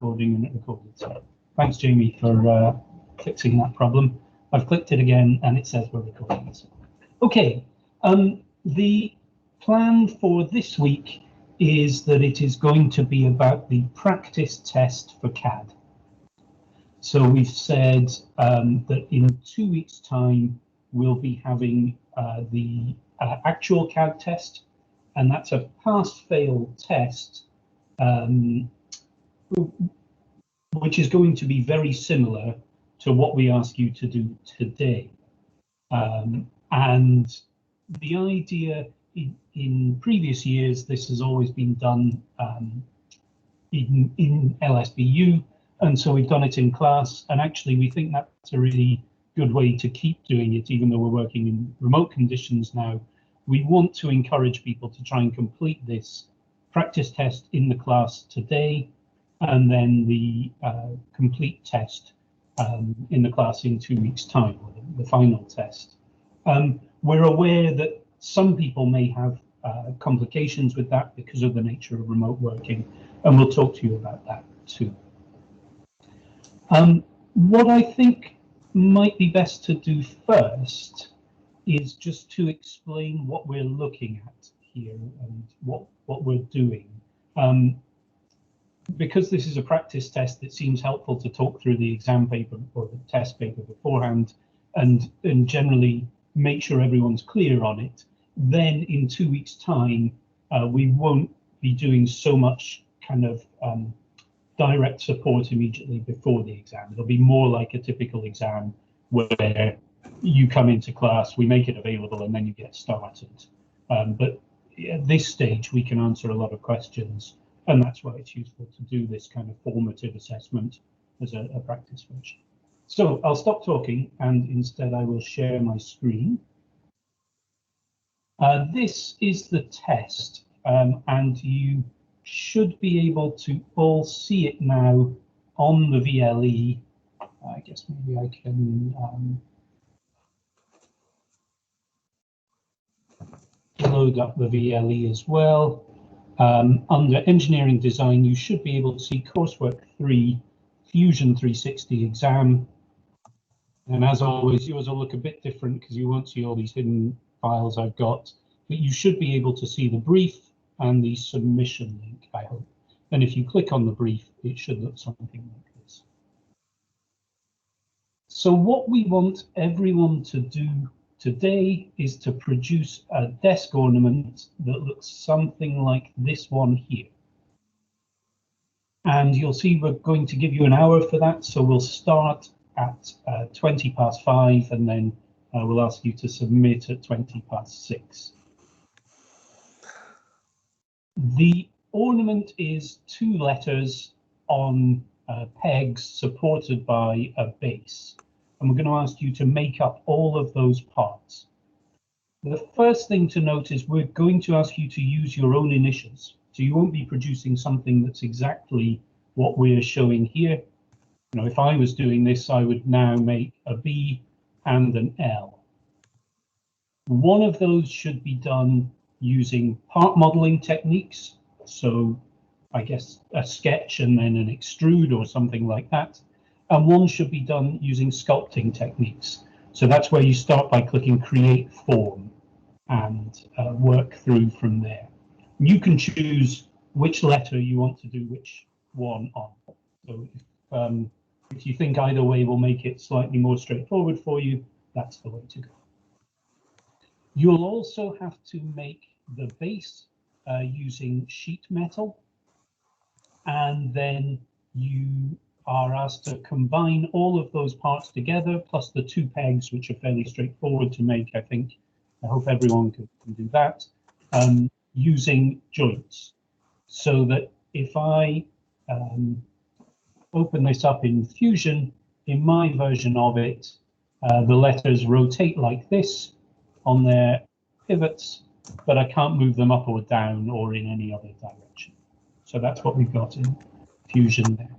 recording and it recorded. So thanks, Jamie, for fixing that problem. I've clicked it again and it says we're recording. So, okay, the plan for this week is that it is going to be about the practice test for CAD. So we've said that in 2 weeks' time, we'll be having the actual CAD test, and that's a pass-fail test, which is going to be very similar to what we ask you to do today. And the idea in previous years, this has always been done in LSBU, and so we've done it in class, and actually we think that's a really good way to keep doing it, even though we're working in remote conditions now. We want to encourage people to try and complete this practice test in the class today, and then the complete test in the class in 2 weeks' time, the final test. We're aware that some people may have complications with that because of the nature of remote working, and we'll talk to you about that too. What I think might be best to do first is just to explain what we're looking at here and what we're doing. Because this is a practice test, it seems helpful to talk through the exam paper or the test paper beforehand and generally make sure everyone's clear on it. Then in 2 weeks' time, we won't be doing so much kind of direct support immediately before the exam. It'll be more like a typical exam where you come into class, we make it available, and then you get started. But at this stage, we can answer a lot of questions, and that's why it's useful to do this kind of formative assessment as a practice version. So I'll stop talking, and instead I will share my screen. This is the test, and you should be able to all see it now on the VLE. I guess maybe I can load up the VLE as well. Under Engineering Design, you should be able to see Coursework 3, Fusion 360 exam. And as always, yours will look a bit different because you won't see all these hidden files I've got, but you should be able to see the brief and the submission link, I hope. And if you click on the brief, it should look something like this. So what we want everyone to do today is to produce a desk ornament that looks something like this one here. And you'll see we're going to give you an hour for that, so we'll start at 20 past 5, and then we'll ask you to submit at 20 past 6. The ornament is 2 letters on pegs supported by a base, and we're going to ask you to make up all of those parts. The first thing to note is we're going to ask you to use your own initials, so you won't be producing something that's exactly what we're showing here. You know, if I was doing this, I would now make a B and an L. One of those should be done using part modeling techniques, so I guess a sketch and then an extrude or something like that. And one should be done using sculpting techniques. So that's where you start by clicking Create Form and work through from there. You can choose which letter you want to do which one on. So if you think either way will make it slightly more straightforward for you, that's the way to go. You'll also have to make the base using sheet metal, and then you are asked to combine all of those parts together, plus the 2 pegs, which are fairly straightforward to make, I think. I hope everyone can do that, using joints. So that if I open this up in Fusion, in my version of it, the letters rotate like this on their pivots, but I can't move them up or down or in any other direction. So that's what we've got in Fusion there.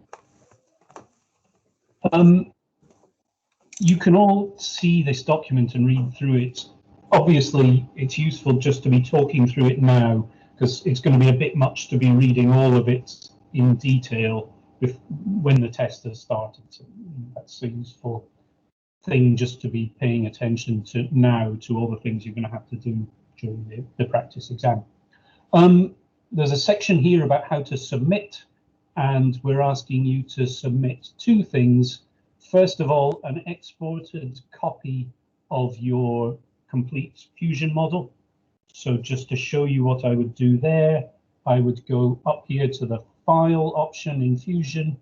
You can all see this document and read through it. Obviously, it's useful just to be talking through it now, because it's going to be a bit much to be reading all of it in detail when the test has started. So that's a useful thing just to be paying attention to now, to all the things you're going to have to do during the practice exam. There's a section here about how to submit, and we're asking you to submit two things. First of all, an exported copy of your complete Fusion model. So just to show you what I would do there, I would go up here to the File option in Fusion,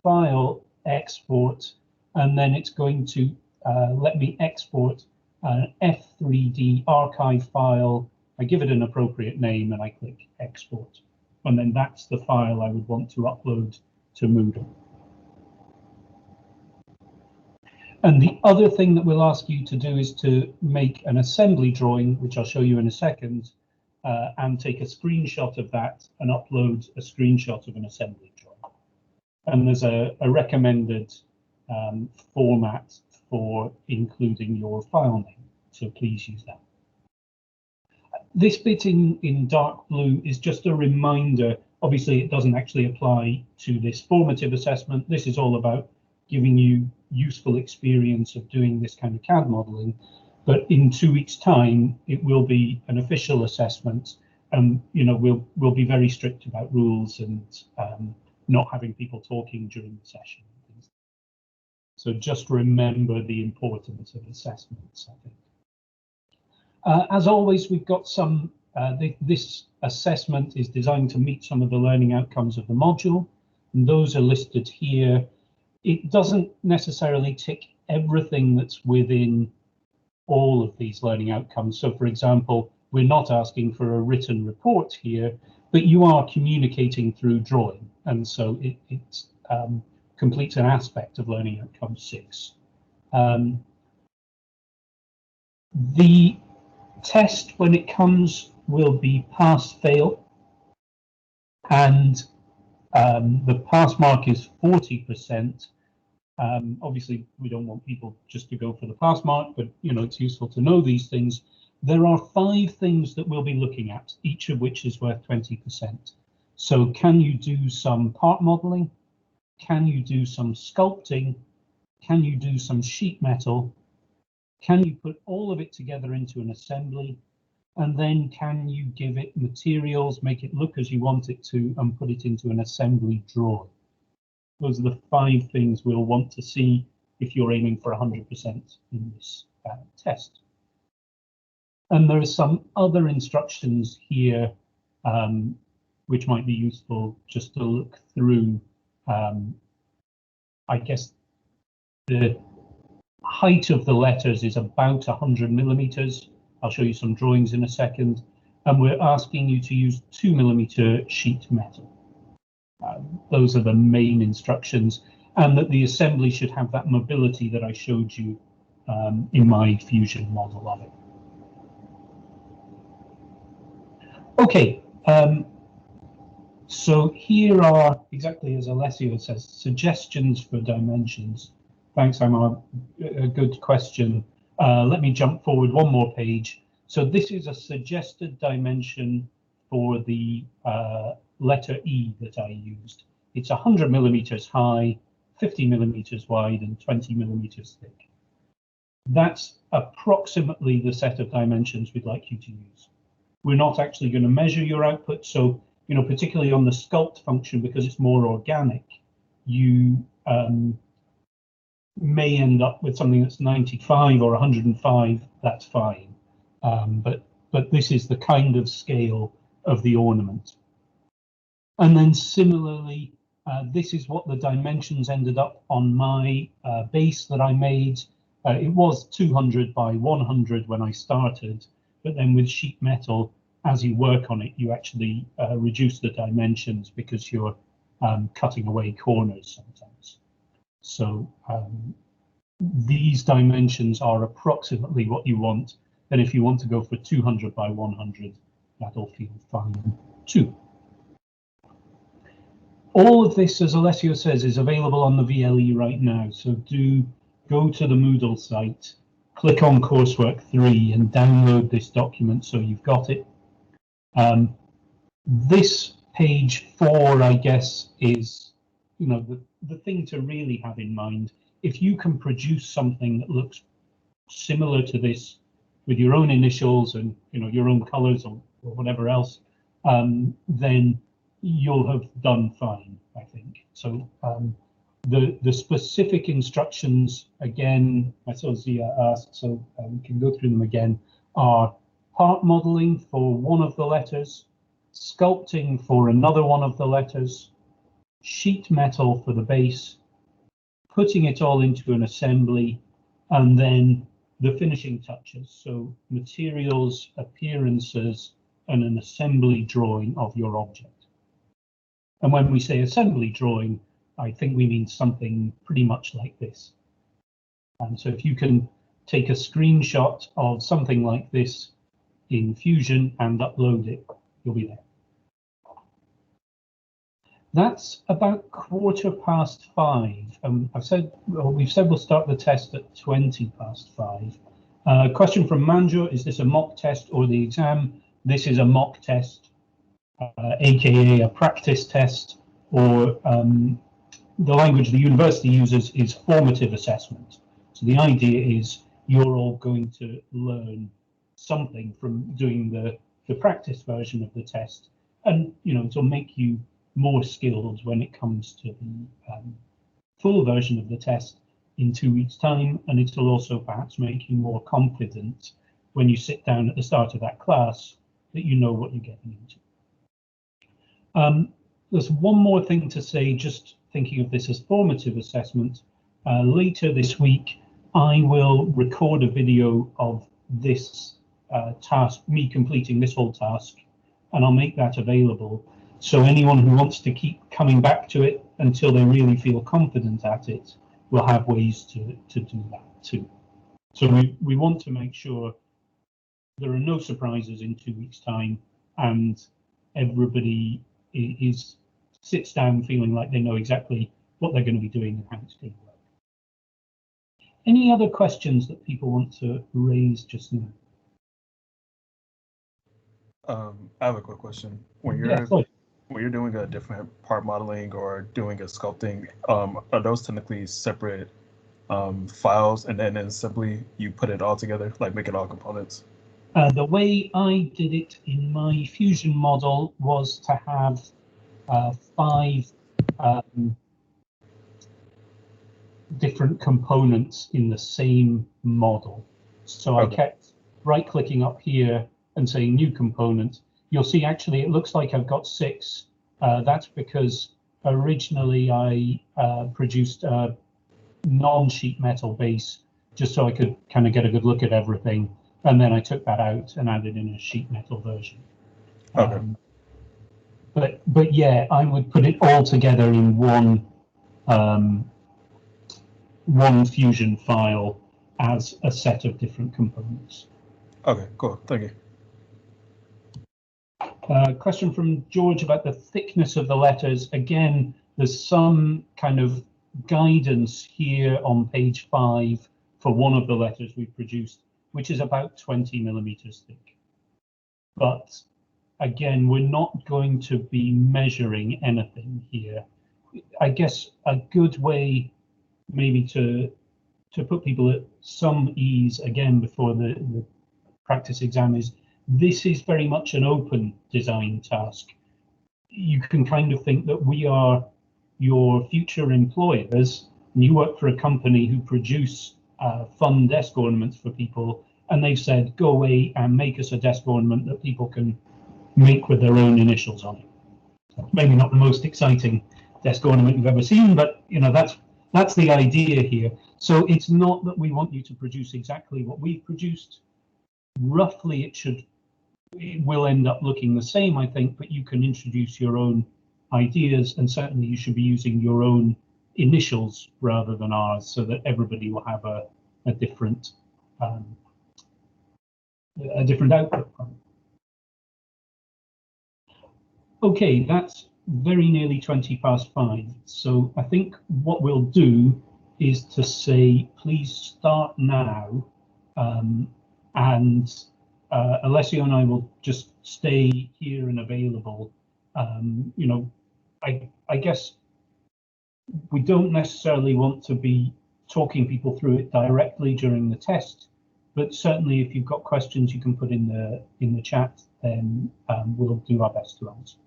File, Export, and then it's going to let me export an F3D archive file. I give it an appropriate name and I click Export. And then that's the file I would want to upload to Moodle. And the other thing that we'll ask you to do is to make an assembly drawing, which I'll show you in a second, and take a screenshot of that and upload a screenshot of an assembly drawing. And there's a recommended format for including your file name, so please use that. This bit in dark blue is just a reminder. Obviously, it doesn't actually apply to this formative assessment. This is all about giving you useful experience of doing this kind of CAD modeling. But in 2 weeks' time, it will be an official assessment, and we'll be very strict about rules and not having people talking during the session. So just remember the importance of assessments, I think. As always, we've got some, this assessment is designed to meet some of the learning outcomes of the module, and those are listed here. It doesn't necessarily tick everything that's within all of these learning outcomes. So for example, we're not asking for a written report here, but you are communicating through drawing, and so it completes an aspect of learning outcome 6. The test, when it comes, will be pass-fail, and the pass mark is 40%. Obviously, we don't want people just to go for the pass mark, but it's useful to know these things. There are 5 things that we'll be looking at, each of which is worth 20%. So can you do some part modeling? Can you do some sculpting? Can you do some sheet metal? Can you put all of it together into an assembly? And then can you give it materials, make it look as you want it to, and put it into an assembly drawing? Those are the 5 things we'll want to see if you're aiming for 100% in this test. And there are some other instructions here which might be useful just to look through. I guess the height of the letters is about 100 millimeters. I'll show you some drawings in a second. And we're asking you to use 2 millimeter sheet metal. Those are the main instructions, and that the assembly should have that mobility that I showed you in my Fusion model of it. Okay, so here are, exactly as Alessio says, suggestions for dimensions. Thanks, Amar. A good question. Let me jump forward one more page. So this is a suggested dimension for the letter E that I used. It's 100 millimeters high, 50 millimeters wide, and 20 millimeters thick. That's approximately the set of dimensions we'd like you to use. We're not actually going to measure your output, so particularly on the sculpt function, because it's more organic, you may end up with something that's 95 or 105. That's fine, but this is the kind of scale of the ornament. And then similarly, this is what the dimensions ended up on my base that I made. It was 200 by 100 when I started, but then with sheet metal, as you work on it, you actually reduce the dimensions because you're cutting away corners sometimes. So these dimensions are approximately what you want. And if you want to go for 200 by 100, that'll feel fine too. All of this, as Alessio says, is available on the VLE right now. So do go to the Moodle site, click on Coursework 3 and download this document so you've got it. This page 4, I guess, is you know, the thing to really have in mind, if you can produce something that looks similar to this with your own initials and, you know, your own colors or whatever else, then you'll have done fine, I think. So the specific instructions, again, I saw Zia asked, so we can go through them again, are part modeling for one of the letters, sculpting for another one of the letters, sheet metal for the base, putting it all into an assembly, and then the finishing touches. So materials, appearances, and an assembly drawing of your object. And when we say assembly drawing, I think we mean something pretty much like this. And so if you can take a screenshot of something like this in Fusion and upload it, you'll be there. That's about 5:15. We've said we'll start the test at 5:20. Question from Manjo: is this a mock test or the exam? This is a mock test, aka a practice test, or the language the university uses is formative assessment. So the idea is you're all going to learn something from doing the practice version of the test, and you know, it'll make you more skilled when it comes to the full version of the test in 2 weeks' time, and it'll also perhaps make you more confident when you sit down at the start of that class that you know what you're getting into. There's one more thing to say, just thinking of this as formative assessment. Later this week, I will record a video of this task, me completing this whole task, and I'll make that available. So anyone who wants to keep coming back to it until they really feel confident at it will have ways to do that too. So we want to make sure there are no surprises in 2 weeks' time, and everybody sits down feeling like they know exactly what they're going to be doing and how it's going to work. Any other questions that people want to raise just now? I have a quick question. When you're doing a different part modeling or doing a sculpting, are those technically separate files, and then in assembly you put it all together, like make it all components? The way I did it in my Fusion model was to have 5 different components in the same model. So I kept right-clicking up here and saying new component. You'll see actually it looks like I've got 6. That's because originally I produced a non-sheet metal base just so I could kind of get a good look at everything. And then I took that out and added in a sheet metal version. Okay. But yeah, I would put it all together in one Fusion file as a set of different components. Okay, cool. Thank you. Question from George about the thickness of the letters. Again, there's some kind of guidance here on page 5 for one of the letters we've produced, which is about 20 millimeters thick. But again, we're not going to be measuring anything here. I guess a good way maybe to put people at some ease again before the practice exam is this is very much an open design task. You can kind of think that we are your future employers, and you work for a company who produce fun desk ornaments for people, and they've said, go away and make us a desk ornament that people can make with their own initials on it. Maybe not the most exciting desk ornament you've ever seen, but you know, that's the idea here. So it's not that we want you to produce exactly what we've produced. Roughly it will end up looking the same, I think, but you can introduce your own ideas, and certainly you should be using your own initials rather than ours, so that everybody will have a different output from it. Okay, that's very nearly 20:05. So I think what we'll do is to say, please start now, and Alessio and I will just stay here and available. You know, I guess we don't necessarily want to be talking people through it directly during the test, but certainly if you've got questions you can put in the chat, then we'll do our best to answer.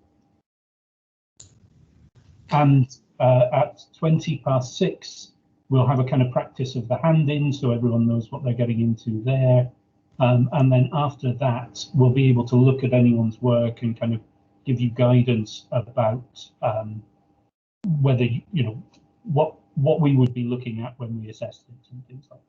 And at 6:20, we'll have a kind of practice of the hand-in, so everyone knows what they're getting into there. And then after that, we'll be able to look at anyone's work and kind of give you guidance about whether you know what we would be looking at when we assess it and things like that.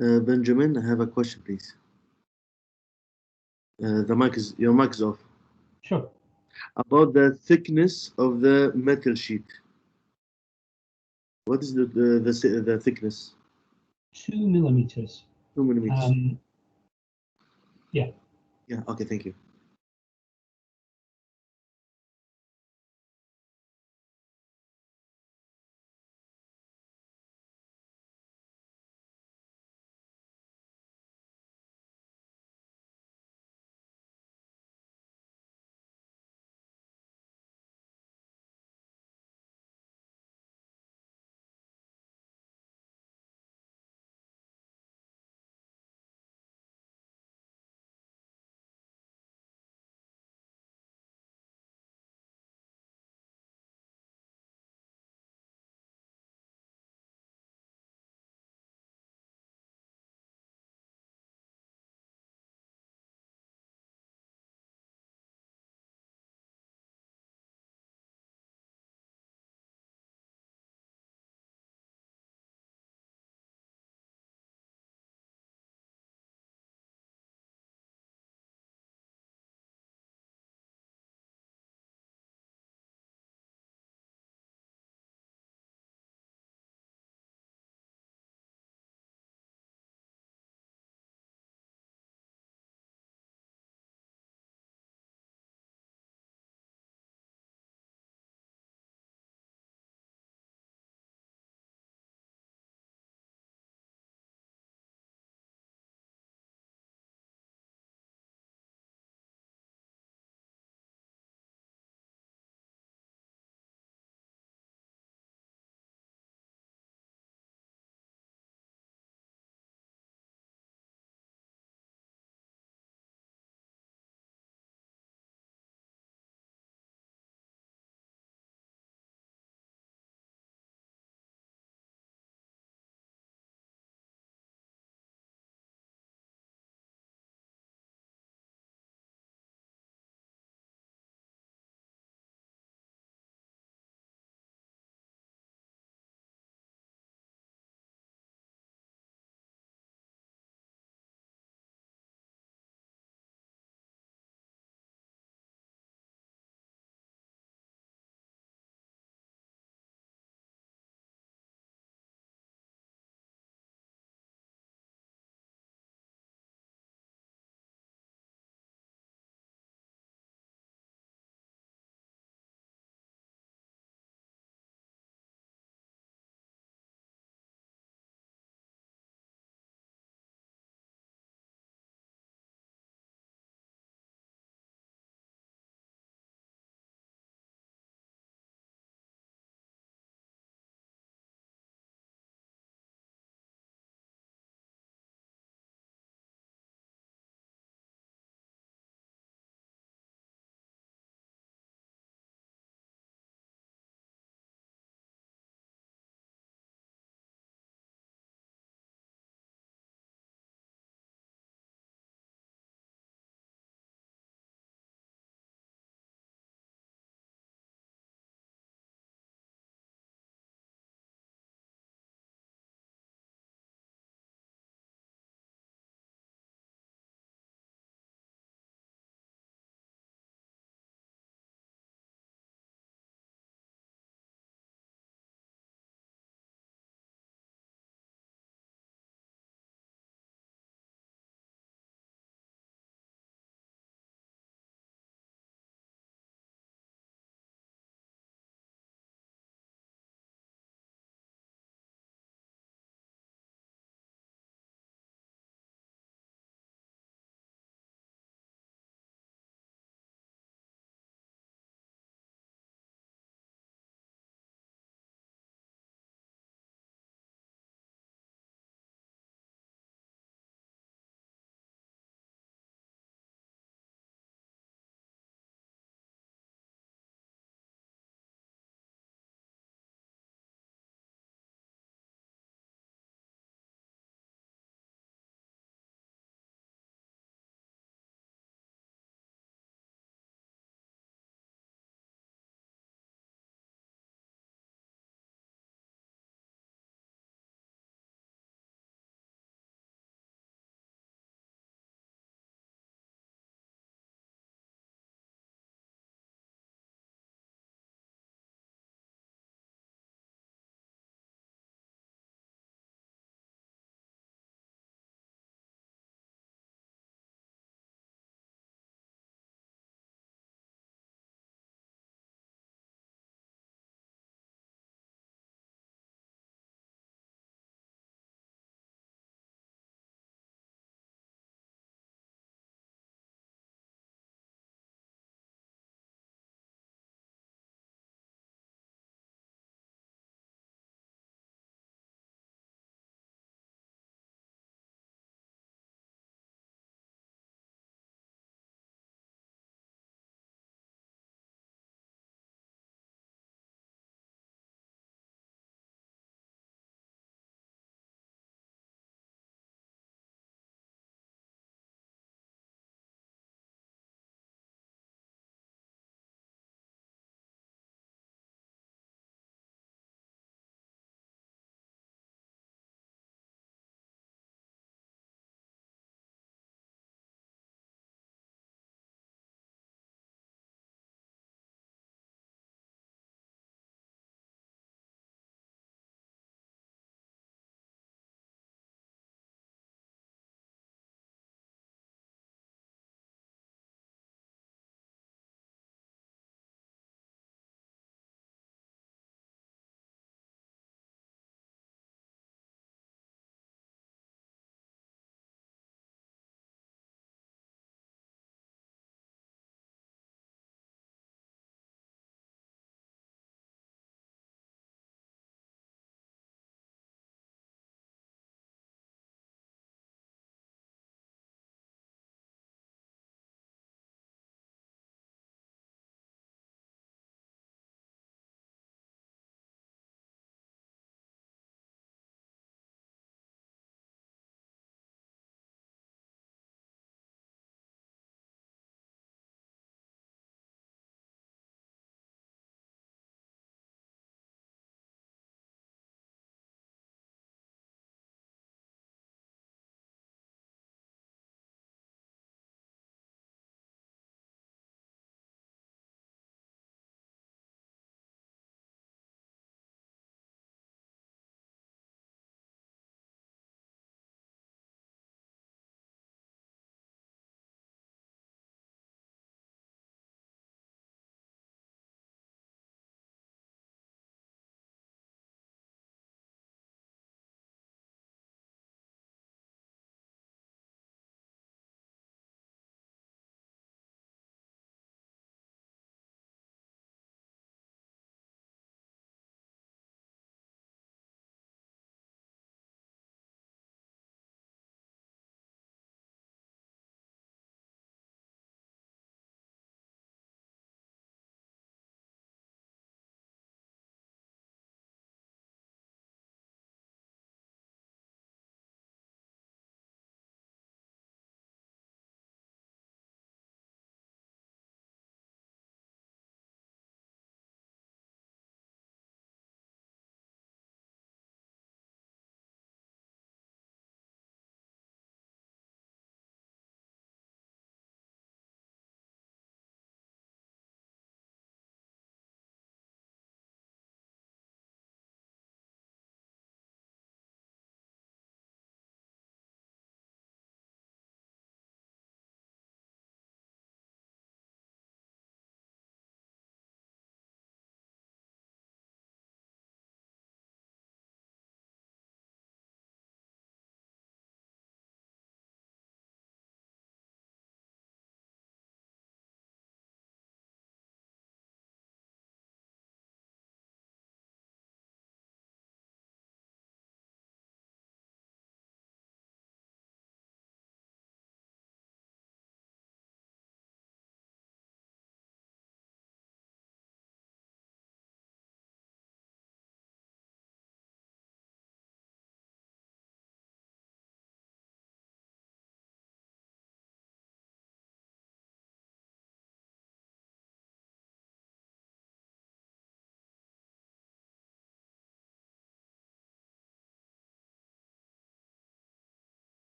Benjamin, I have a question, please. Your mic is off. Sure. About the thickness of the metal sheet. What is the thickness? 2 millimeters. 2 millimeters. Yeah. Yeah. Okay. Thank you.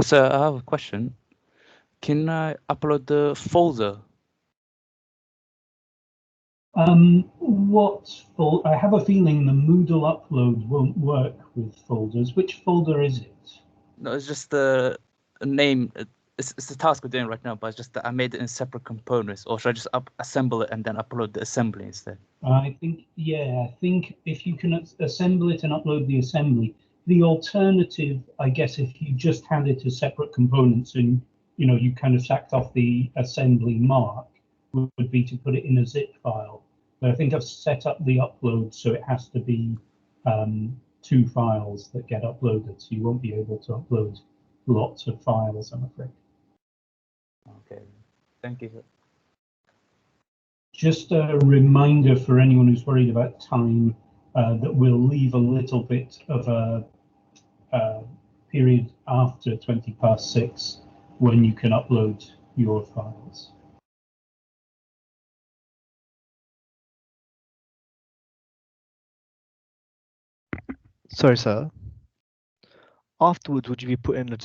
So I have a question. Can I upload the folder? I have a feeling the Moodle upload won't work with folders. Which folder is it? No, it's just the name. It's the task we're doing right now, but it's just that I made it in separate components. Or should I just assemble it and then upload the assembly instead? I think if you can assemble it and upload the assembly, the alternative, I guess, if you just had it as separate components and you kind of sacked off the assembly mark, would be to put it in a zip file. But I think I've set up the upload so it has to be 2 files that get uploaded, so you won't be able to upload lots of files, I'm afraid. Okay, thank you. Just a reminder for anyone who's worried about time that we'll leave a little bit of a period after 6:20 when you can upload your files. Sorry, sir. Afterwards, would you be putting a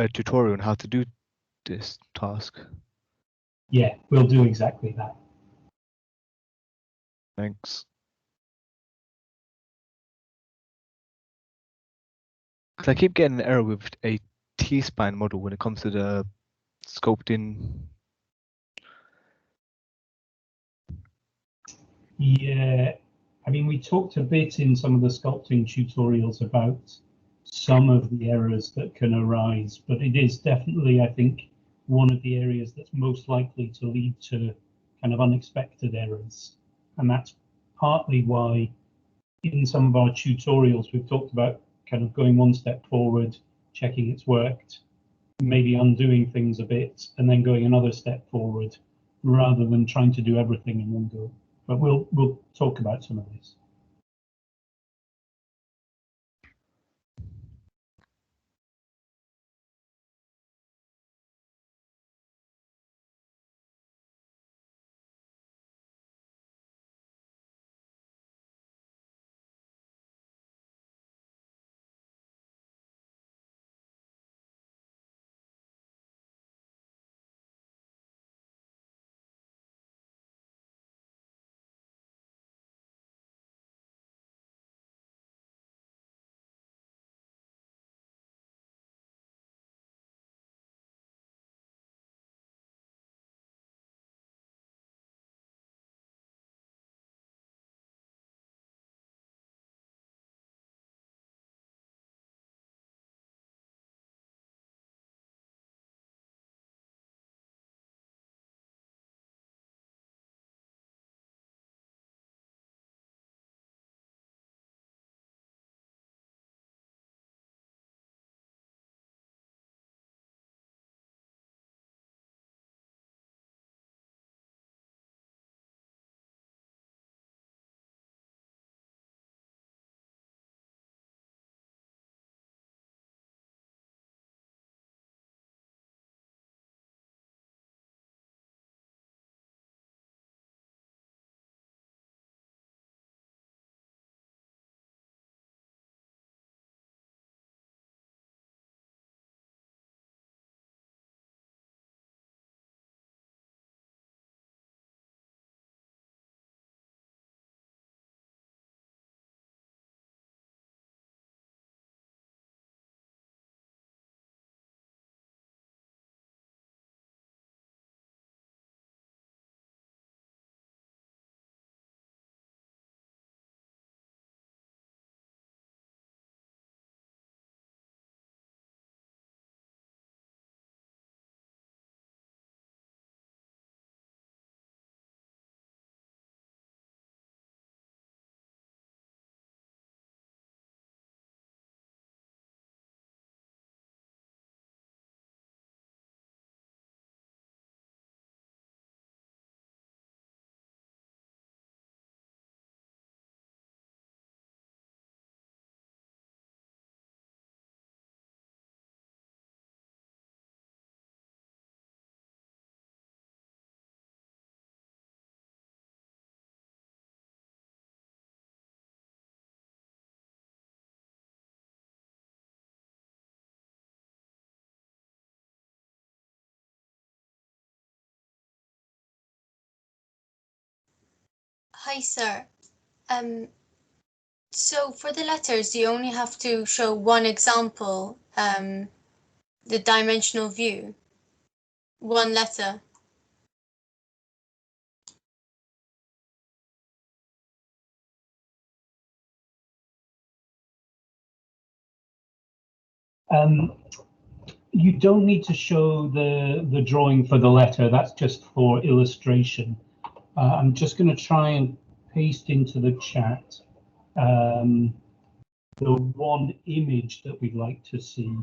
tutorial on how to do this task? Yeah, we'll do exactly that. Thanks. I keep getting an error with a T-spine model when it comes to the sculpting. Yeah, I mean, we talked a bit in some of the sculpting tutorials about some of the errors that can arise, but it is definitely, I think, one of the areas that's most likely to lead to kind of unexpected errors. And that's partly why in some of our tutorials, we've talked about kind of going 1 step forward, checking it's worked, maybe undoing things a bit, and then going another step forward, rather than trying to do everything in one go. But we'll talk about some of this. Hi, sir. So for the letters, you only have to show one example, the dimensional view, one letter. You don't need to show the drawing for the letter. That's just for illustration. I'm just going to try and paste into the chat the one image that we'd like to see.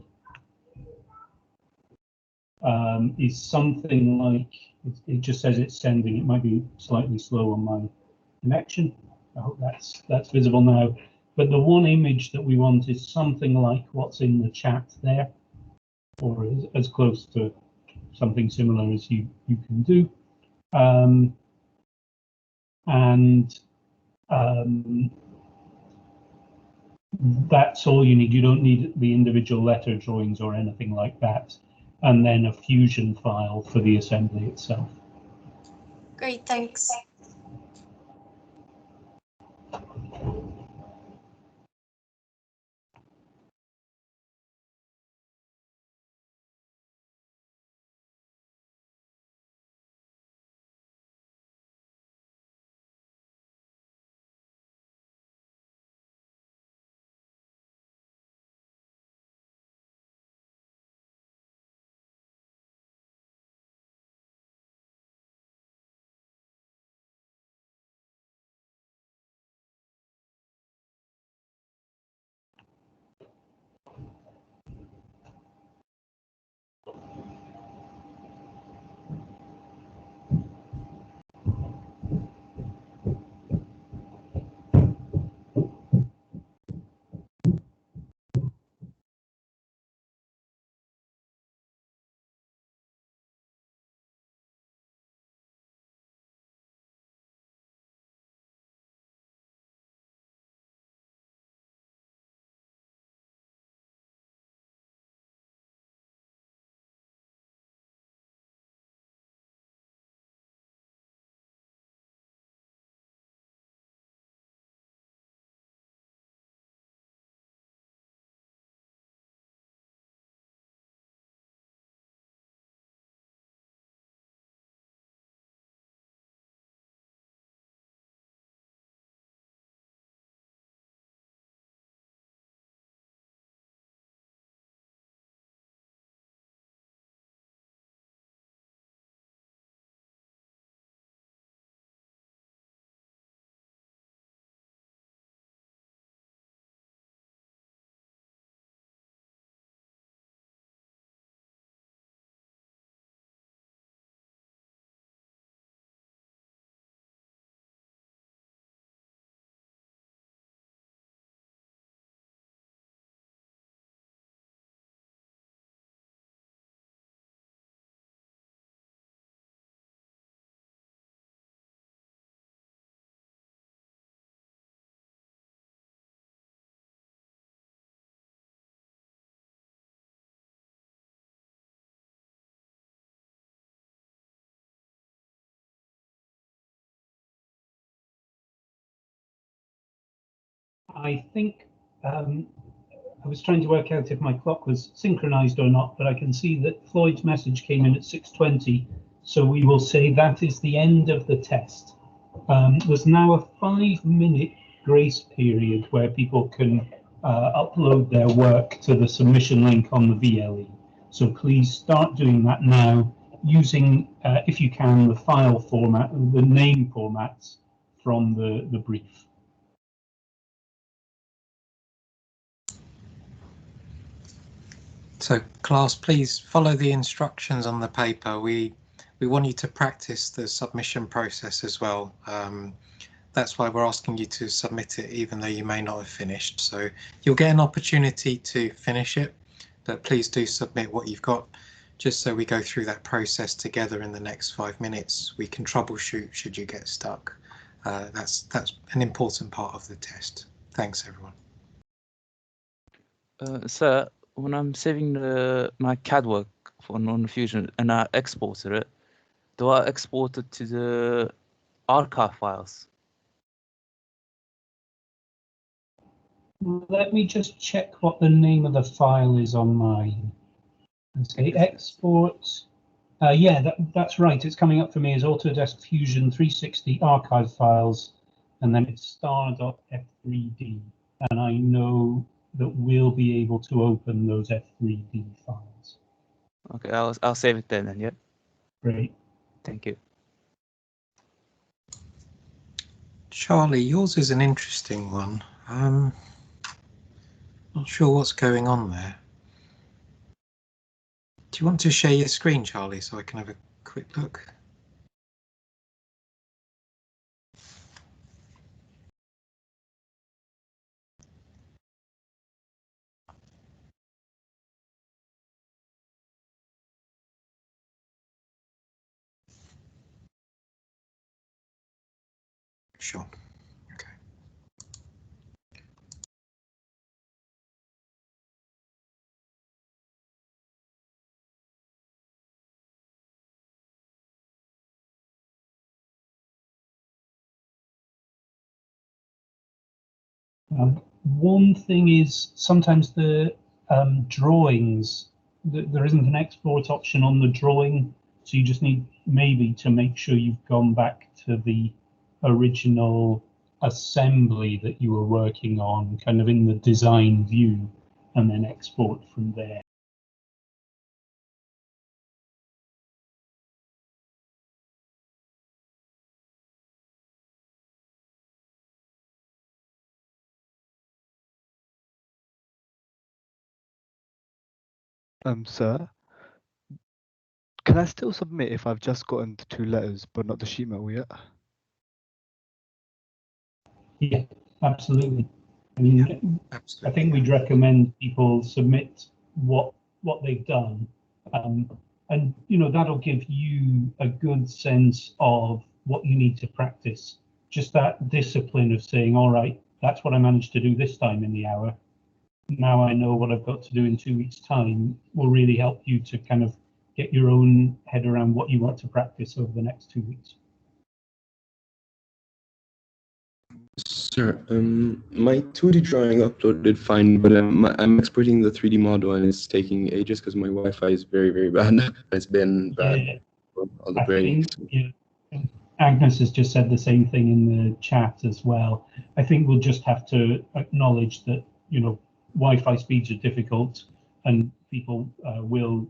Is something like, it just says it's sending. It might be slightly slow on my connection. I hope that's visible now. But the one image that we want is something like what's in the chat there, or as close to something similar as you can do. That's all you need. You don't need the individual letter drawings or anything like that. And then a Fusion file for the assembly itself. Great, thanks. I think I was trying to work out if my clock was synchronized or not, but I can see that Floyd's message came in at 6:20. So we will say that is the end of the test. There's now a 5-minute grace period where people can upload their work to the submission link on the VLE. So please start doing that now using, if you can, the file format, the name formats from the brief. So class, please follow the instructions on the paper. We want you to practice the submission process as well. That's why we're asking you to submit it even though you may not have finished. So you'll get an opportunity to finish it, but please do submit what you've got, just so we go through that process together in the next 5 minutes. We can troubleshoot should you get stuck. That's an important part of the test. Thanks, everyone. Sir, when I'm saving my CAD work for non-fusion and I exported it, do I export it to the archive files? Let me just check what the name of the file is on mine. And say export. Yeah, that's right. It's coming up for me as Autodesk Fusion 360 archive files, and then it's star.f3d. And I know that we'll be able to open those F3D files. Okay, I'll save it then. Yeah. Great. Thank you. Charlie, yours is an interesting one. Not sure what's going on there. Do you want to share your screen, Charlie, so I can have a quick look? Sure. Okay. One thing is sometimes the drawings, there isn't an export option on the drawing, so you just need maybe to make sure you've gone back to the original assembly that you were working on, kind of in the design view, and then export from there. Sir, can I still submit if I've just gotten the 2 letters but not the sheet metal yet? Yeah, absolutely. I mean, Absolutely. I think we'd recommend people submit what they've done, and you know that'll give you a good sense of what you need to practice. Just that discipline of saying, all right, that's what I managed to do this time in the hour. Now I know what I've got to do in 2 weeks' time, will really help you to kind of get your own head around what you want to practice over the next 2 weeks. Sir, my 2D drawing uploaded fine, but I'm exporting the 3D model and it's taking ages because my Wi-Fi is very, very bad. It's been bad for all the breaks. Agnes has just said the same thing in the chat as well. I think we'll just have to acknowledge that, you know, Wi-Fi speeds are difficult and people will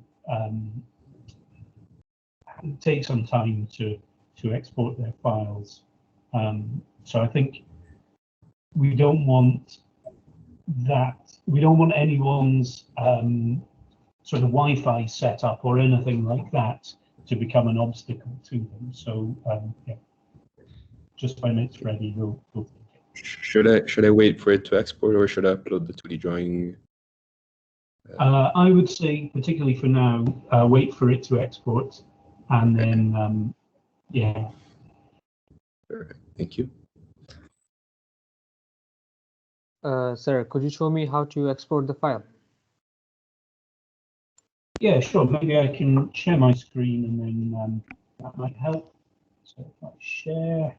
take some time to export their files. So I think we don't want that. We don't want anyone's sort of Wi-Fi setup or anything like that to become an obstacle to them. So yeah, just when it's ready, we'll take it. Should I wait for it to export or should I upload the 2D drawing? I would say, particularly for now, wait for it to export, and then yeah. Perfect. Thank you. Sir, could you show me how to export the file? Yeah, sure. Maybe I can share my screen and then that might help. So if I share,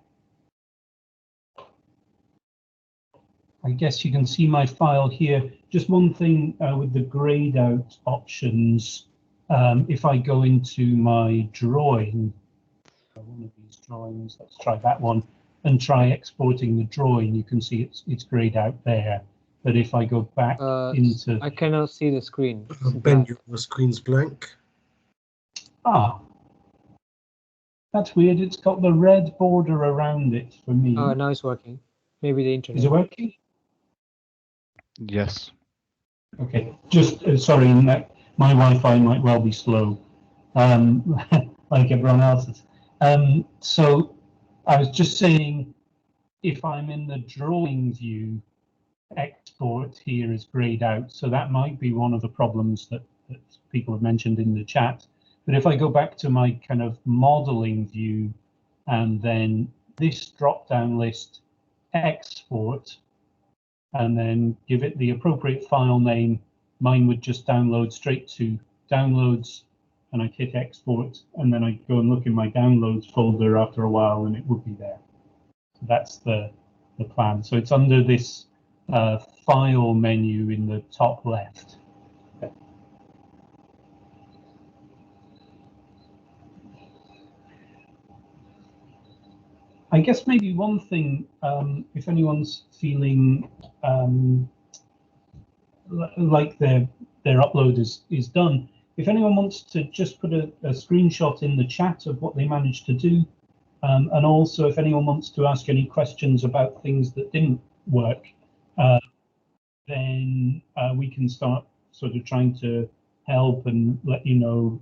I guess you can see my file here. Just one thing with the grayed out options, if I go into my drawing, one of these drawings, let's try that one, and try exporting the drawing, you can see it's grayed out there. But if I go back into... I cannot see the screen. Ben, your screen's blank. Ah, that's weird. It's got the red border around it for me. Oh, now it's working. Maybe the internet. Is it working? Yes. Okay, just sorry, my Wi-Fi might well be slow, like everyone else's. So I was just saying, if I'm in the drawing view, export here is grayed out, so that might be one of the problems that people have mentioned in the chat. But if I go back to my kind of modeling view and then this drop-down list, export, and then give it the appropriate file name, mine would just download straight to downloads, and I hit export, and then I go and look in my downloads folder after a while and it would be there. So that's the plan. So it's under this file menu in the top left. I guess maybe one thing, if anyone's feeling like their upload is done, if anyone wants to just put a screenshot in the chat of what they managed to do, and also if anyone wants to ask any questions about things that didn't work, then we can start sort of trying to help and let you know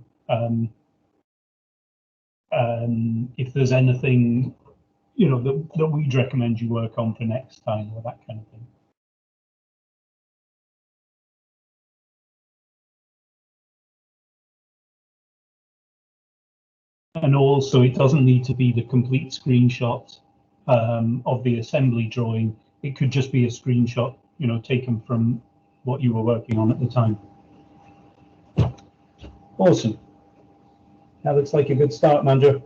if there's anything, you know, that we'd recommend you work on for next time or that kind of thing. And also, it doesn't need to be the complete screenshot of the assembly drawing. It could just be a screenshot, you know, taken from what you were working on at the time. Awesome. That looks like a good start, Mandra.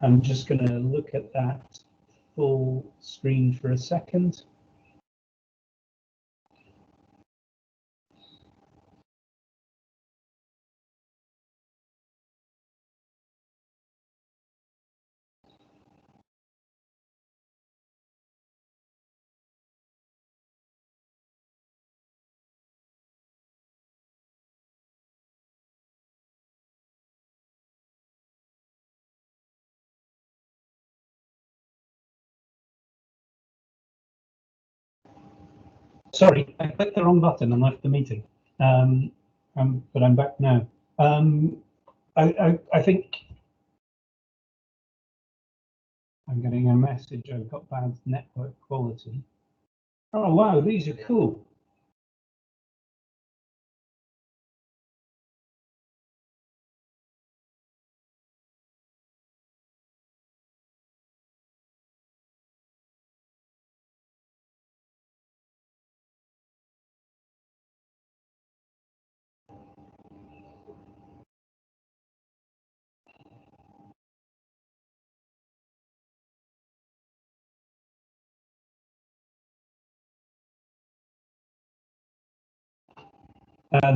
I'm just going to look at that full screen for a second. Sorry, I clicked the wrong button and left the meeting, but I'm back now. I think I'm getting a message. I've got bad network quality. Oh wow, these are cool.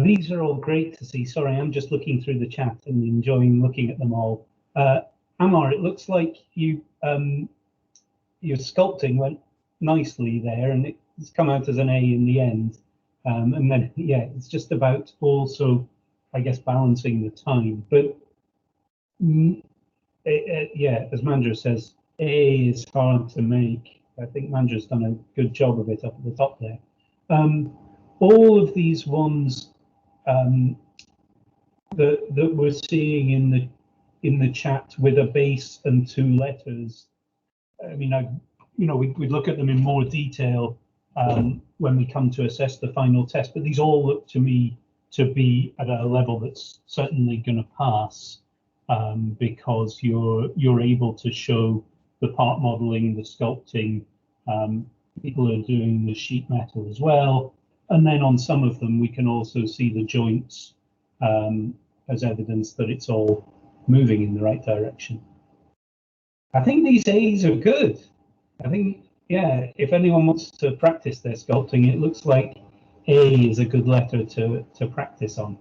These are all great to see. Sorry, I'm just looking through the chat and enjoying looking at them all. Amar, it looks like you your sculpting went nicely there, and it's come out as an A in the end. And then, yeah, it's just about also, I guess, balancing the time. But yeah, as Mandra says, A is hard to make. I think Mandra's done a good job of it up at the top there. All of these ones that we're seeing in the chat with a base and 2 letters, I mean, we'd look at them in more detail when we come to assess the final test, but these all look to me to be at a level that's certainly going to pass, because you're able to show the part modeling, the sculpting. People are doing the sheet metal as well, and then on some of them we can also see the joints as evidence that it's all moving in the right direction. I think these A's are good. I think, yeah, if anyone wants to practice their sculpting, it looks like A is a good letter to practice on.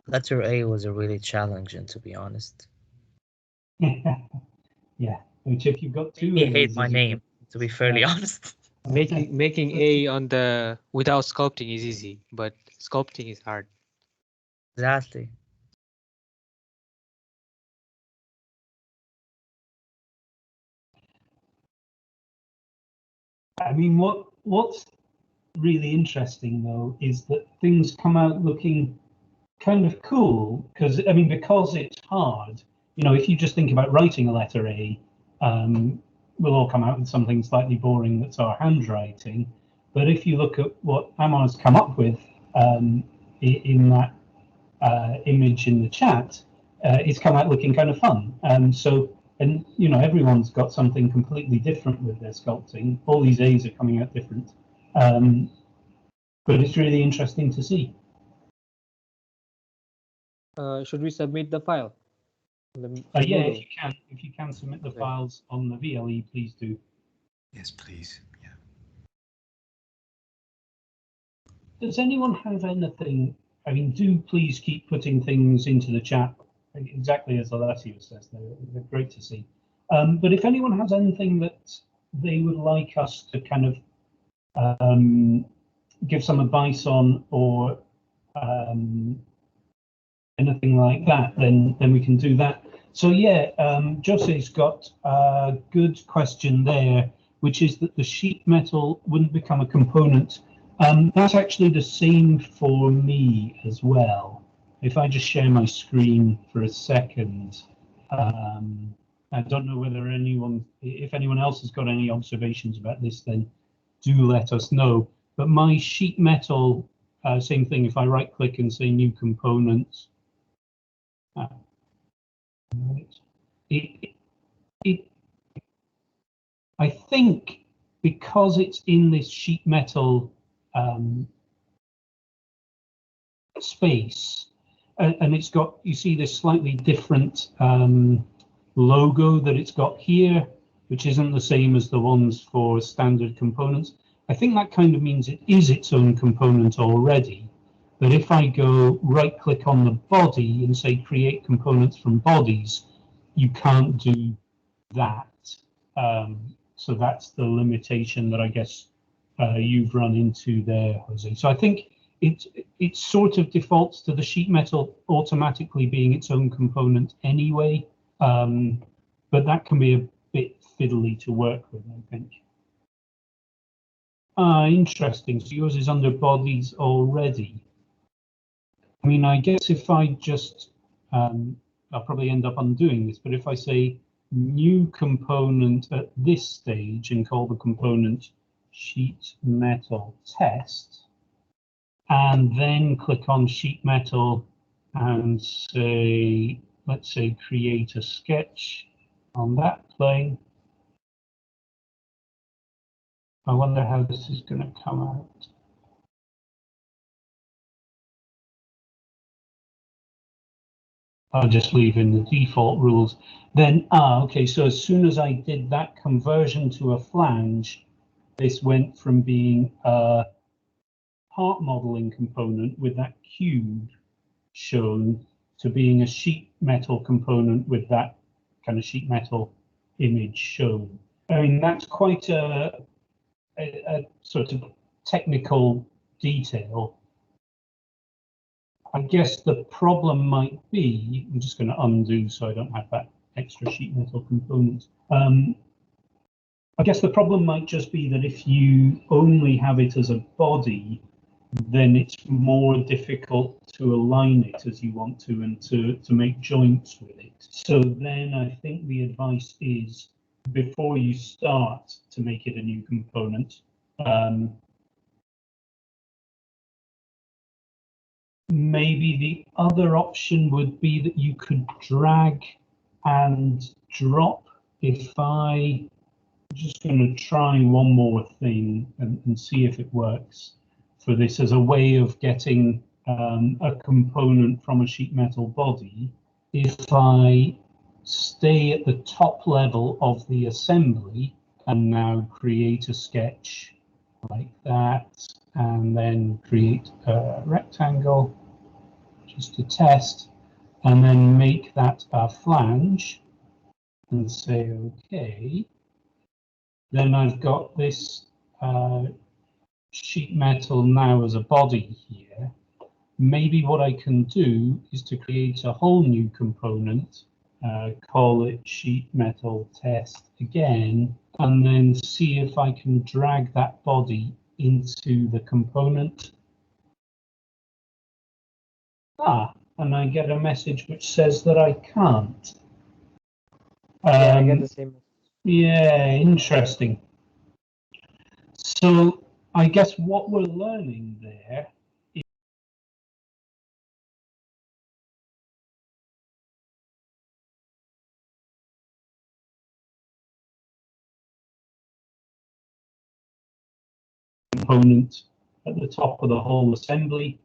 Letter A was a really challenging, to be honest. Yeah, which if you've got 2 I A's, hate my name, to be fairly honest. Making A on the without sculpting is easy, but sculpting is hard. Exactly. I mean, what's really interesting though is that things come out looking kind of cool, because I mean, because it's hard. You know, if you just think about writing a letter A, we'll all come out with something slightly boring that's our handwriting. But if you look at what Amar's come up with in that image in the chat, it's come out looking kind of fun. And you know, everyone's got something completely different with their sculpting. All these A's are coming out different, but it's really interesting to see. Should we submit the file? Yeah, if you can submit the files on the VLE, please do. Yes, please. Yeah. Does anyone have anything? I mean, do please keep putting things into the chat, exactly as Alessio says. They're great to see. But if anyone has anything that they would like us to kind of give some advice on, or anything like that, then we can do that. So yeah, Jose's got a good question there, which is that the sheet metal wouldn't become a component. That's actually the same for me as well. If I just share my screen for a second, I don't know whether if anyone else has got any observations about this, then do let us know. But my sheet metal, same thing, if I right click and say new components, I think because it's in this sheet metal space, and it's got, you see this slightly different logo that it's got here, which isn't the same as the ones for standard components. I think that kind of means it is its own component already. But if I go right click on the body and say create components from bodies, you can't do that. So that's the limitation that I guess you've run into there, Jose. So I think it sort of defaults to the sheet metal automatically being its own component anyway, but that can be a bit fiddly to work with, I think. Interesting. So yours is under bodies already. I mean, I guess if I just, I'll probably end up undoing this, but if I say new component at this stage and call the component sheet metal test, and then click on sheet metal and say, let's say create a sketch on that plane. I wonder how this is going to come out. I'll just leave in the default rules. Then, okay, so as soon as I did that conversion to a flange, this went from being a part modeling component with that cube shown to being a sheet metal component with that kind of sheet metal image shown. I mean, that's quite a sort of technical detail. I guess the problem might be, I'm just going to undo so I don't have that extra sheet metal component. I guess the problem might just be that if you only have it as a body, then it's more difficult to align it as you want to and to make joints with it. So then I think the advice is, before you start to make it a new component, maybe the other option would be that you could drag and drop. If I'm just going to try one more thing and see if it works for this as a way of getting a component from a sheet metal body. If I stay at the top level of the assembly and now create a sketch like that, and then create a rectangle just to test, and then make that a flange and say okay, then I've got this sheet metal now as a body here. Maybe what I can do is to create a whole new component, call it sheet metal test again, and then see if I can drag that body into the component. And I get a message which says that I can't. Yeah, I get the same. Yeah, interesting. So I guess what we're learning there is component at the top of the whole assembly,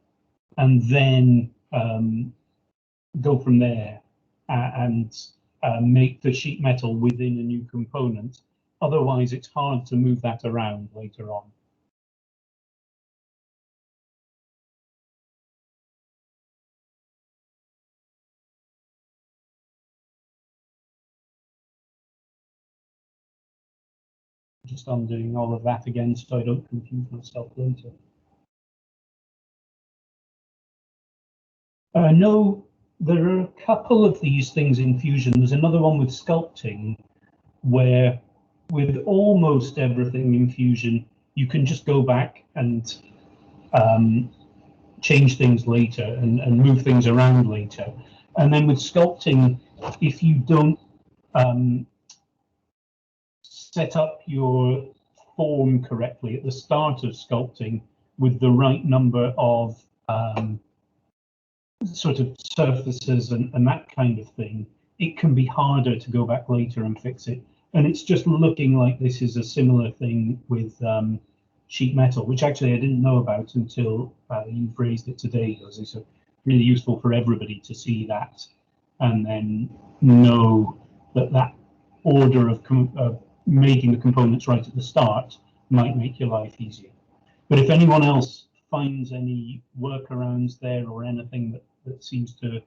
and then go from there and make the sheet metal within a new component. Otherwise, it's hard to move that around later on. Just undoing all of that again so I don't confuse myself later. No, there are a couple of these things in Fusion. There's another one with sculpting where with almost everything in Fusion, you can just go back and change things later and move things around later. And then with sculpting, if you don't set up your form correctly at the start of sculpting with the right number of sort of surfaces and that kind of thing, it can be harder to go back later and fix it. And it's just looking like this is a similar thing with sheet metal, which actually I didn't know about until you've raised it today, because it's really useful for everybody to see that and then know that that order of making the components right at the start might make your life easier. But if anyone else finds any workarounds there or anything that seems to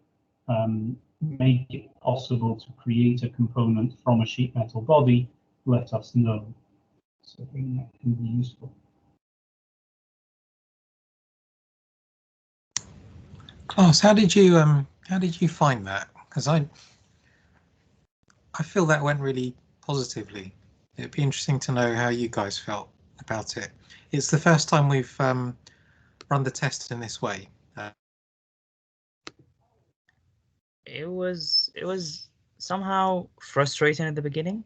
make it possible to create a component from a sheet metal body, let us know. So I think that can be useful. Klaus, how did you find that? Because I feel that went really positively. It'd be interesting to know how you guys felt about it. It's the first time we've run the test in this way. It was somehow frustrating at the beginning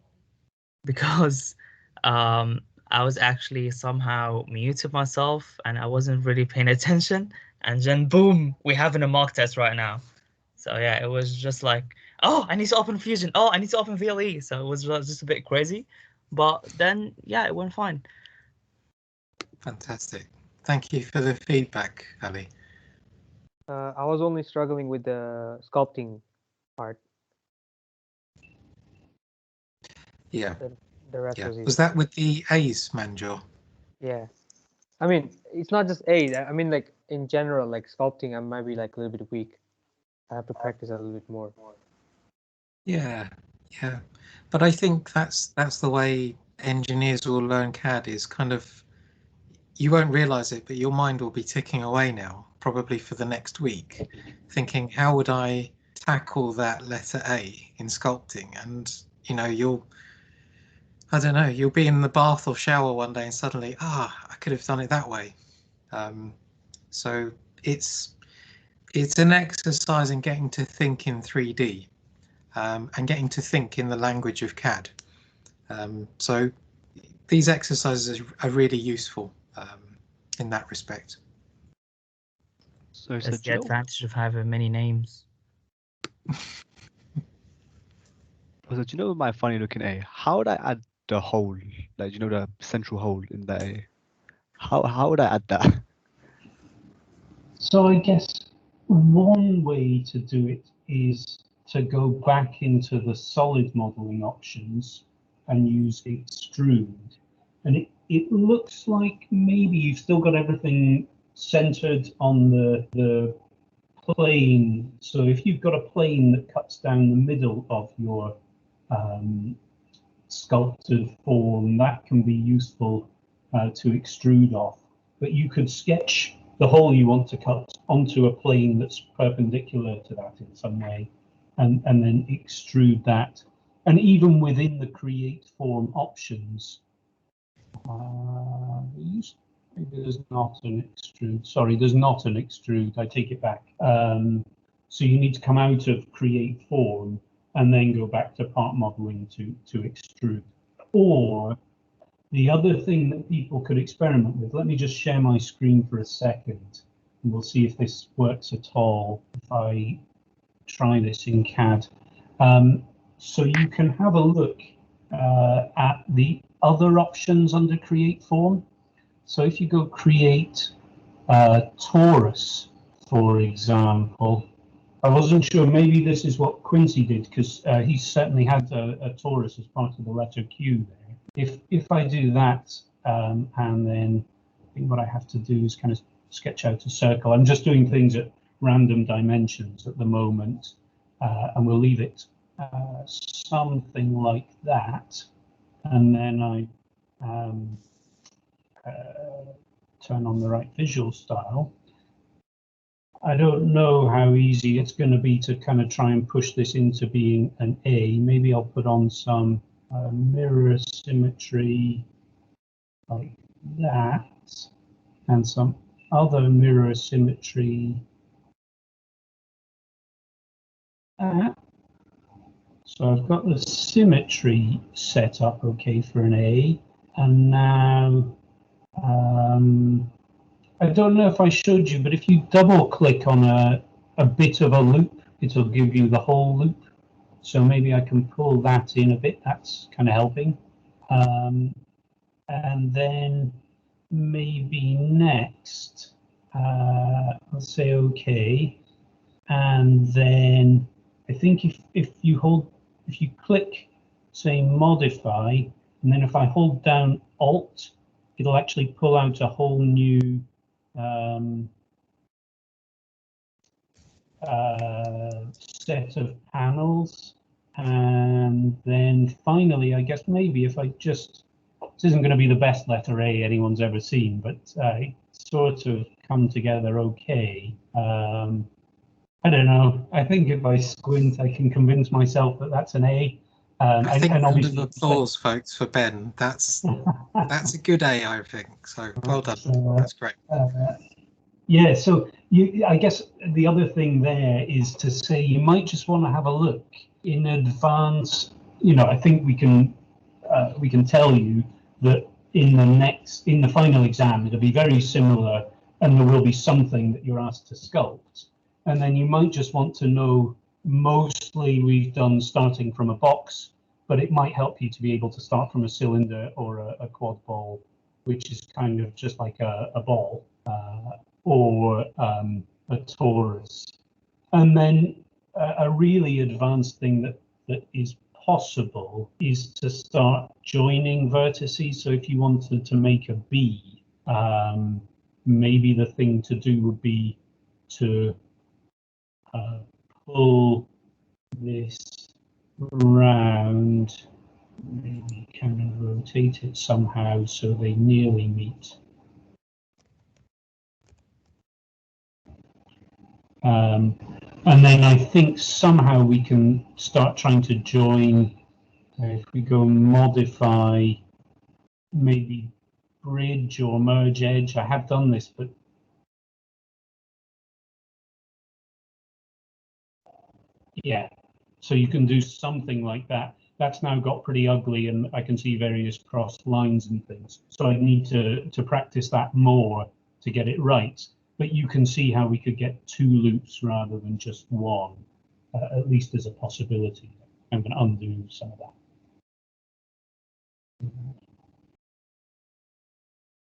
because I was actually somehow muted myself and I wasn't really paying attention, and then boom, we're having a mock test right now. So yeah, it was just like, oh, I need to open Fusion. Oh, I need to open VLE. So it was just a bit crazy, but then yeah, it went fine. Fantastic. Thank you for the feedback, Ali. I was only struggling with the sculpting part. Yeah. The rest was easy. Was that with the A's, Manjor? Yeah. I mean, it's not just A's. I mean, like in general, like sculpting, I might be like a little bit weak. I have to practice a little bit more. Yeah, yeah. But I think that's the way engineers will learn CAD, is kind of, you won't realize it, but your mind will be ticking away now, probably for the next week, thinking, how would I tackle that letter A in sculpting? And, you know, I don't know, you'll be in the bath or shower one day and suddenly, I could have done it that way. So it's an exercise in getting to think in 3D and getting to think in the language of CAD. So these exercises are really useful in that respect. So that's the advantage of having many names. So do you know my funny looking A? How would I add the hole? Like, you know, the central hole in the A? How would I add that? So I guess one way to do it is to go back into the solid modeling options and use extrude. And it looks like maybe you've still got everything centered on the plane. So if you've got a plane that cuts down the middle of your sculpted form, that can be useful to extrude off. But you could sketch the hole you want to cut onto a plane that's perpendicular to that in some way, and then extrude that. And even within the create form options, maybe there's not an extrude. Sorry, there's not an extrude. I take it back. So you need to come out of create form and then go back to part modeling to extrude. Or the other thing that people could experiment with, let me just share my screen for a second, and we'll see if this works at all if I try this in CAD. So you can have a look at the other options under create form. So if you go create torus, for example, I wasn't sure, maybe this is what Quincy did, because he certainly had a torus as part of the letter Q there. If I do that, and then I think what I have to do is kind of sketch out a circle. I'm just doing things at random dimensions at the moment, and we'll leave it something like that. And then I turn on the right visual style. I don't know how easy it's going to be to kind of try and push this into being an A. Maybe I'll put on some mirror symmetry like that, and some other mirror symmetry. So I've got the symmetry set up okay for an A, and now I don't know if I showed you, but if you double click on a bit of a loop, it'll give you the whole loop. So maybe I can pull that in a bit. That's kind of helping. And then maybe next, let's say OK. And then I think if you click, say, modify, and then if I hold down Alt, it'll actually pull out a whole new set of panels. And then finally, I guess maybe if I just, this isn't going to be the best letter A anyone's ever seen, but sort of come together okay. I don't know. I think if I squint, I can convince myself that that's an A. I think round of applause, folks, for Ben. That's a good A, I think. So well done. That's great. Yeah. So I guess the other thing there is to say you might just want to have a look in advance. You know, I think we can tell you that in the final exam it'll be very similar, and there will be something that you're asked to sculpt. And then you might just want to know, mostly we've done starting from a box, but it might help you to be able to start from a cylinder or a quad ball, which is kind of just like a ball, or a torus. And then a really advanced thing that is possible is to start joining vertices. So if you wanted to make a B, maybe the thing to do would be to pull this round, maybe kind of rotate it somehow so they nearly meet. And then I think somehow we can start trying to join, if we go modify, maybe bridge or merge edge. I have done this, but yeah, so you can do something like that. That's now got pretty ugly, and I can see various cross lines and things. So I need to practice that more to get it right. But you can see how we could get 2 loops rather than just one, at least as a possibility. I'm going to undo some of that.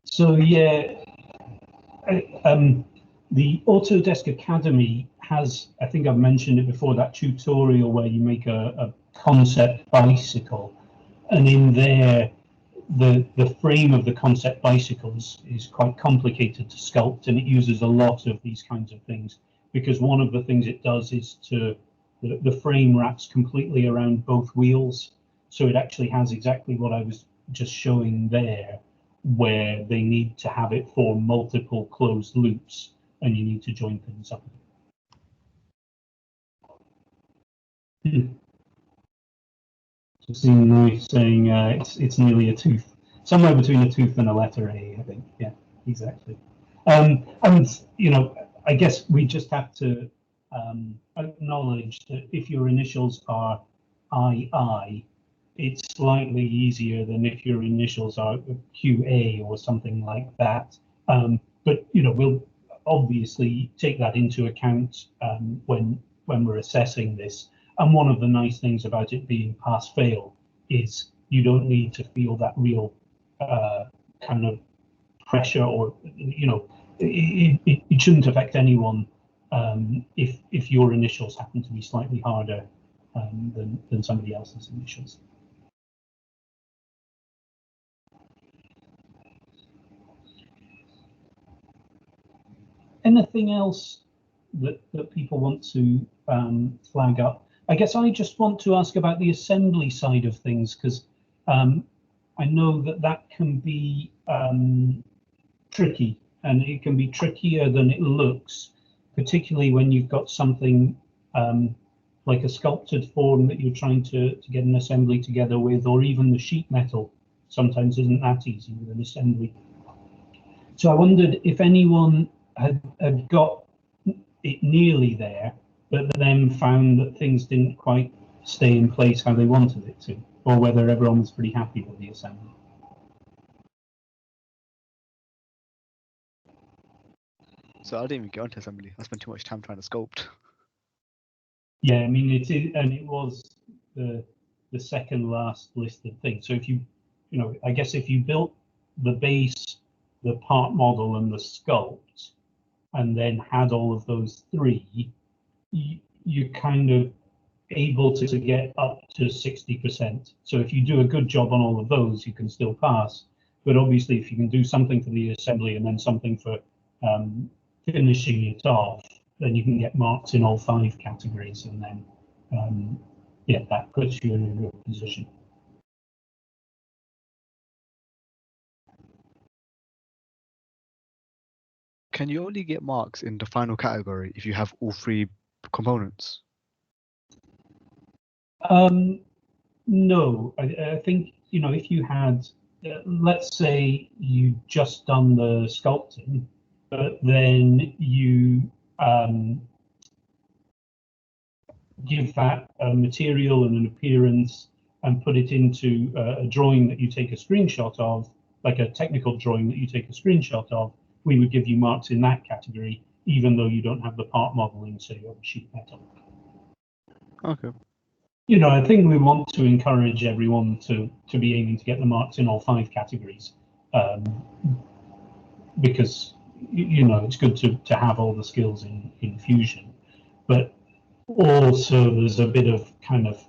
So yeah, the Autodesk Academy has, I think I've mentioned it before, that tutorial where you make a concept bicycle, and in there the frame of the concept bicycles is quite complicated to sculpt, and it uses a lot of these kinds of things, because one of the things it does is the frame wraps completely around both wheels, so it actually has exactly what I was just showing there, where they need to have it for multiple closed loops, and you need to join things up. Just seeing nice saying it's nearly a tooth, somewhere between a tooth and a letter A, I think. Yeah, exactly. And you know, I guess we just have to acknowledge that if your initials are II, it's slightly easier than if your initials are QA or something like that. But you know, we'll obviously take that into account when we're assessing this. And one of the nice things about it being pass-fail is you don't need to feel that real kind of pressure, or you know, it shouldn't affect anyone if your initials happen to be slightly harder than somebody else's initials. Anything else that people want to flag up? I guess I just want to ask about the assembly side of things, because I know that can be tricky, and it can be trickier than it looks, particularly when you've got something like a sculpted form that you're trying to get an assembly together with, or even the sheet metal sometimes isn't that easy with an assembly. So I wondered if anyone had got it nearly there, but then found that things didn't quite stay in place how they wanted it to, or whether everyone was pretty happy with the assembly. So I didn't even get onto assembly. I spent too much time trying to sculpt. Yeah, I mean it is, and it was the second last listed thing. So if you know, I guess if you built the base, the part model, and the sculpt, and then had all of those three, you're kind of able to get up to 60%. So if you do a good job on all of those, you can still pass. But obviously, if you can do something for the assembly and then something for finishing it off, then you can get marks in all 5 categories, and then yeah, that puts you in a good position. Can you only get marks in the final category if you have all 3 components? No, I think, you know, if you had, let's say you just done the sculpting, but then you give that a material and an appearance and put it into a drawing that you take a screenshot of, like a technical drawing that you take a screenshot of, we would give you marks in that category, even though you don't have the part modeling, say, of sheet metal. Okay. You know, I think we want to encourage everyone to be aiming to get the marks in all 5 categories, because, you know, it's good to have all the skills in Fusion, but also there's a bit of kind of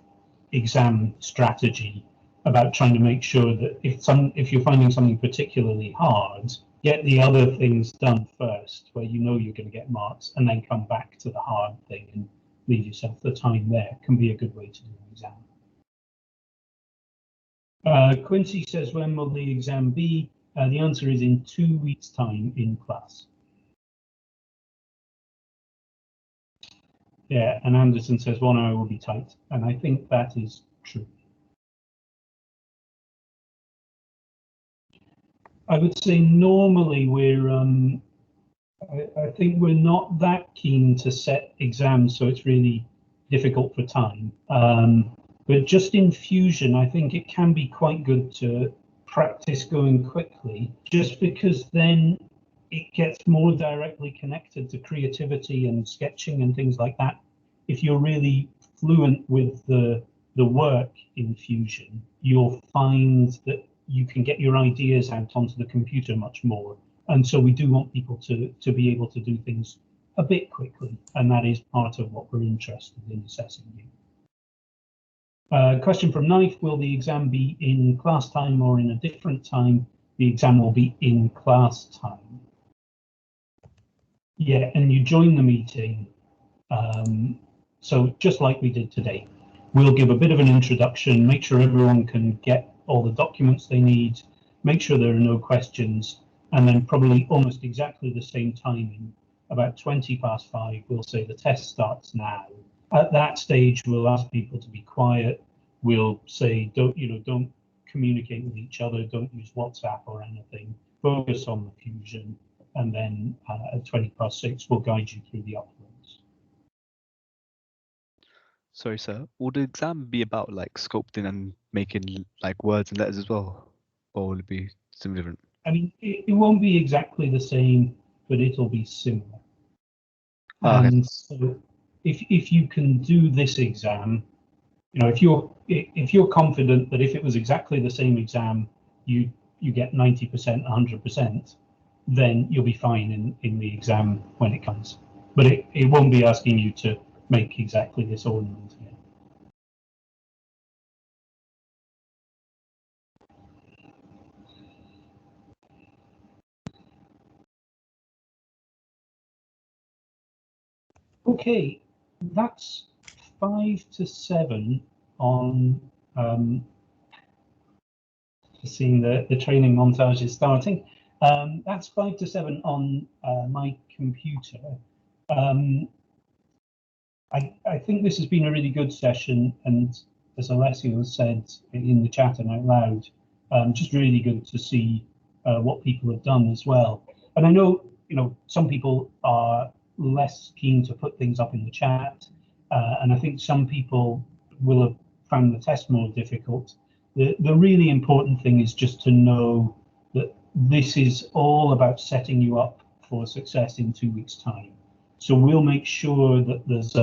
exam strategy about trying to make sure that if you're finding something particularly hard, get the other things done first, where you know you're going to get marks, and then come back to the hard thing and leave yourself the time there. Can be a good way to do an exam. Quincy says, when will the exam be? The answer is in 2 weeks' time in class. Yeah, and Anderson says 1 hour will be tight, and I think that is true. I would say normally we're, I think we're not that keen to set exams, so it's really difficult for time. But just in Fusion, I think it can be quite good to practice going quickly, just because then it gets more directly connected to creativity and sketching and things like that. If you're really fluent with the work in Fusion, you'll find that you can get your ideas out onto the computer much more. And so we do want people to be able to do things a bit quickly, and that is part of what we're interested in assessing you. Question from Knife, will the exam be in class time or in a different time? The exam will be in class time. Yeah, and you join the meeting. So just like we did today, we'll give a bit of an introduction, make sure everyone can get all the documents they need, make sure there are no questions, and then probably almost exactly the same timing, about 5:20, we'll say the test starts now. At that stage, we'll ask people to be quiet. We'll say, don't communicate with each other, don't use WhatsApp or anything, focus on the Fusion, and then at 6:20, we'll guide you through the uploads. Sorry, sir. Will the exam be about like sculpting and making like words and letters as well, or will it be something different? I mean, it won't be exactly the same, but it'll be similar. And so if you can do this exam, you know, if you're confident that if it was exactly the same exam, you get 90%, 100%, then you'll be fine in the exam when it comes. but it won't be asking you to make exactly this ornament here. Okay, that's 5 to 7 on seeing the training montage is starting. That's 5 to 7 on my computer. I think this has been a really good session, and as Alessio said in the chat and out loud, just really good to see what people have done as well. And I know, some people are less keen to put things up in the chat, and I think some people will have found the test more difficult. The really important thing is just to know that this is all about setting you up for success in 2 weeks' time. So we'll make sure that there's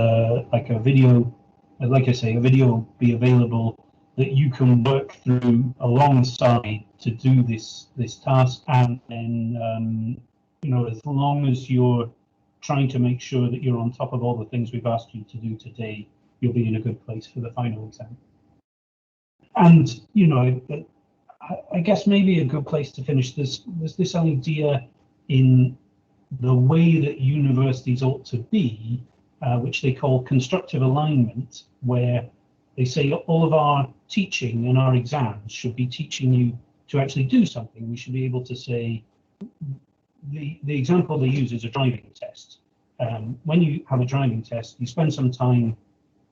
like a video, like I say, a video will be available that you can work through alongside to do this task. And then, as long as you're trying to make sure that you're on top of all the things we've asked you to do today, you'll be in a good place for the final exam. And, I guess maybe a good place to finish this, there's this idea in the way that universities ought to be, which they call constructive alignment, where they say all of our teaching and our exams should be teaching you to actually do something. We should be able to say, the example they use is a driving test. When you have a driving test, you spend some time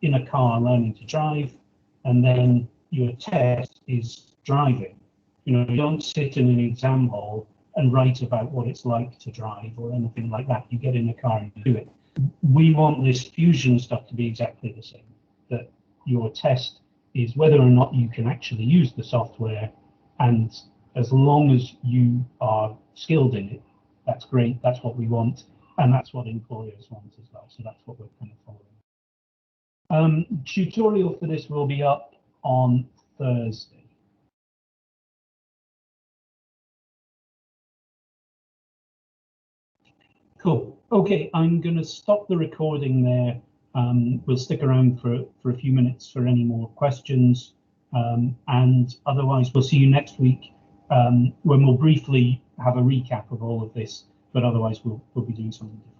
in a car learning to drive, and then your test is driving. You don't sit in an exam hall and write about what it's like to drive or anything like that. You get in a car and do it. We want this fusion stuff to be exactly the same, that your test is whether or not you can actually use the software, and as long as you are skilled in it, that's great, that's what we want, and that's what employers want as well, so that's what we're kind of following. Tutorial for this will be up on Thursday. Cool. Okay, I'm going to stop the recording there. We'll stick around for a few minutes for any more questions. And otherwise, we'll see you next week when we'll briefly have a recap of all of this. But otherwise, we'll be doing something different.